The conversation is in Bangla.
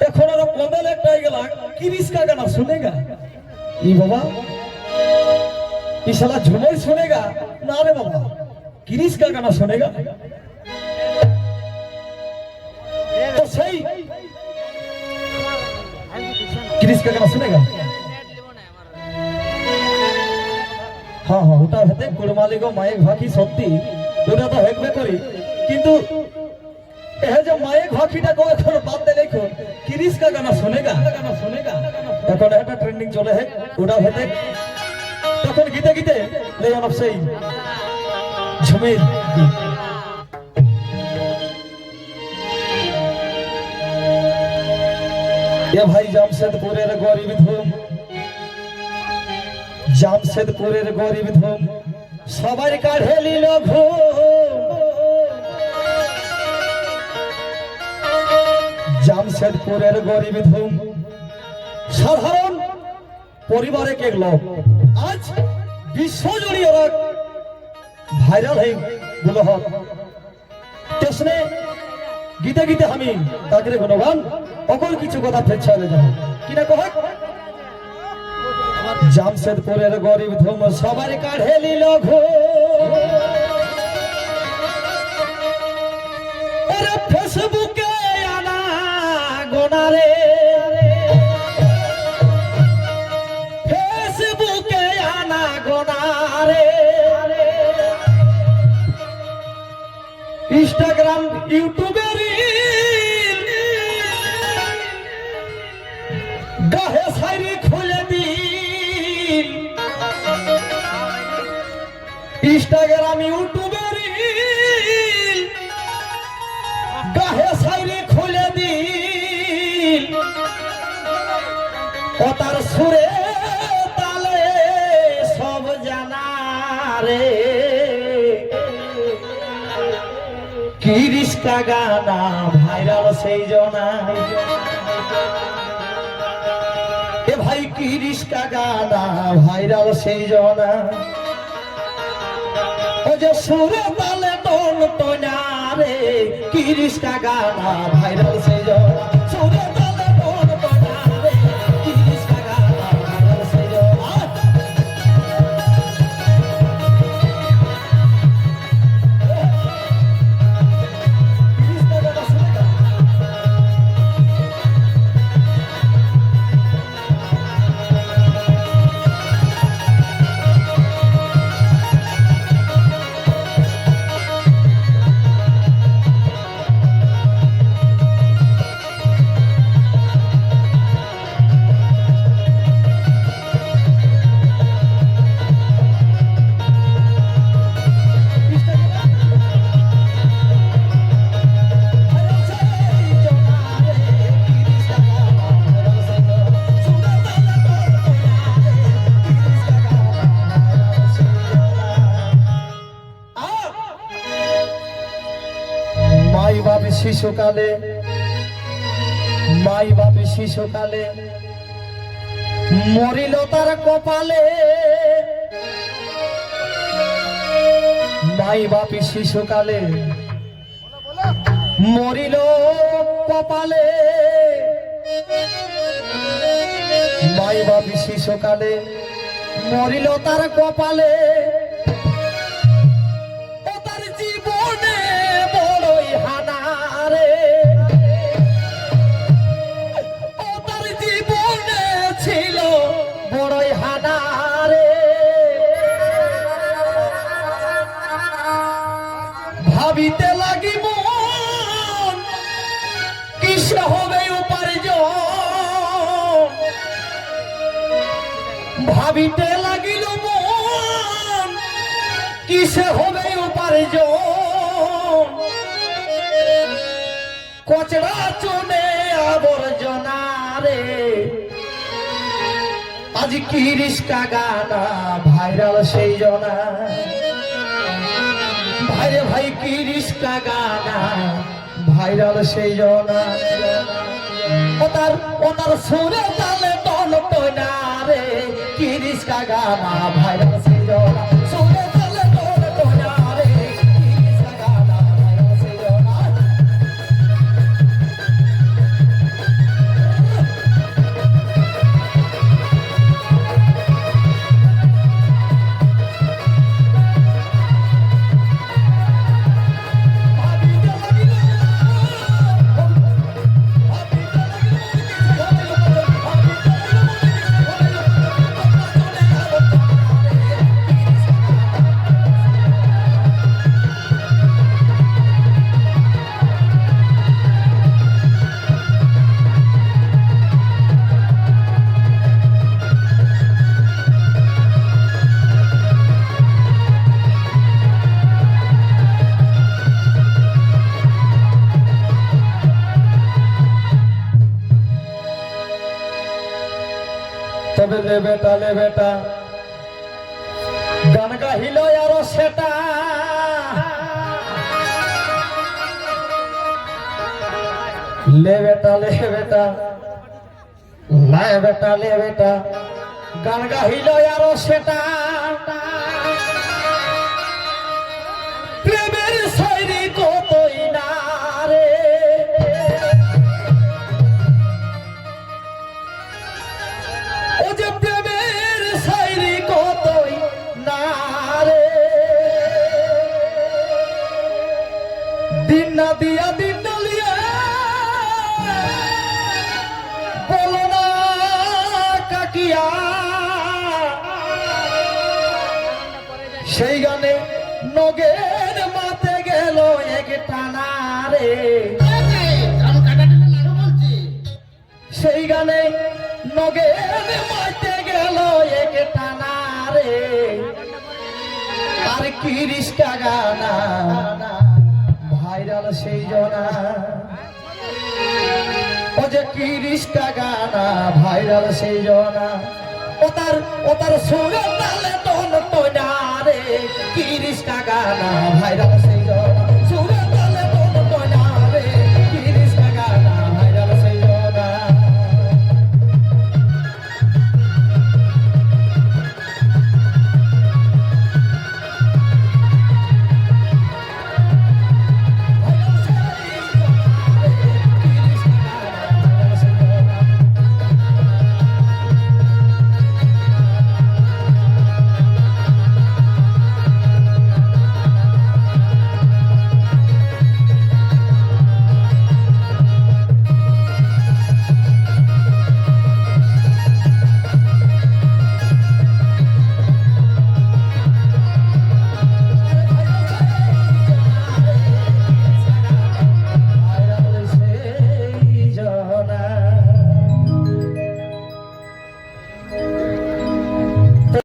এখন আর কদল একটাই গেল किरिस का गाना सुनेगा ये बाबा ये साला झूमर सुनेगा ना रे बाबा किरिस का गाना सुनेगा तो सही किरिस का गाना सुनेगा हाँ हाँ ওটা হতে কুড়মালিগো মায়ের ভাকি সত্যি ওটা তো হেকবে করি কিন্তু এ যে মায়ের ভাকিটা কো এখন বাদ দে দেখো किरिस का गाना सुनेगा এখন এটা ট্রেন্ডিং চলে হে ওটা হতে তখন গীতে গীতে ले অনব সেই ঝুমের ये भाई জামশেদপুরের গরিব ধুম জামশেদপুরের গরিব ধুম সবার কাঢ়ে লিল ঘুম জামশেদপুরের গরিব ধুম সাধারণ পরিবারের এক লোক আজ বিশ্বজুড়ে ওরা ভাইরাল হয়ে গেল হক তেসনে গীতে গীতে আমি তাদের গুণগান অকল কিছু কথা ফের ছেড়ে যাব কিনা কহ জামশেদপুরের গরিব ধুম সবার কাঢ়ে লিল ঘুম ওরে ফেসবুকে আনা গোনারে ফেসবুকে আনা গোনারে ইনস্টাগ্রাম ইউটিউবের গাহে সাইরি খুলে দিন ইনস্টাগ্রাম ইউটিউবের গাহে সাইরি খুলে দিন কথার সুরে তালে সব জানা রে किरिस का गाना भाइराल সেই জনা এ ভাই किरिस का गाना ভাইরাল সেই জনা ও যে সুরে তালে টন টনা রে किरिस का गाना ভাইরাল সেই জনা সুরে তালে টন টনা রে किरिस का गाना ভাইরাল সেই জনা শিশুকালে মাই বাপি শিশুকালে মরিল তার কপালে মাই বাপি শিশুকালে মরিল কপালে মাই বাপি শিশুকালে মরিল তার কপালে ভাবিতে লাগি মন কিসে হবে উপার্জন ভাবিতে লাগিল মন কিসে হবে উপার্জন কচড়া চুনে আবর্জনা রে আজ किरिस का गाना ভাইরাল সেই জনা ভাইরে ভাই किरिस का गाना ভাইরাল সেই জনা ওতার সুরে তালে টন টনা রে किरिस का गाना ভাইরাল সেই জনা সুরে তালে টন টনা রে किरिस का गाना ভাইরাল সেই জনা লে বেটা গান গাহিল আর সেটা লে বেটা লে বেটা গান গাহিল আর সেটা প্রেমের শায়রি কতই না রে ও যে প্রেমের শায়রি কতই না রে দিন না দিয়া দিন ডালিয়া বলো না কাকিয়া সেই গানে নগের মাতে গেল এক টানা রে সেই গানে নগের মাতে গেল এক টানা রে আর কি রিস্কা গানা ভাইরাল সেই জনা ও যে কি রিস্কা গানা ভাইরাল সেই জনা ও তার সুরের তালে তোন তো না রে কি রিস্কা গানা ভাইরাল সেই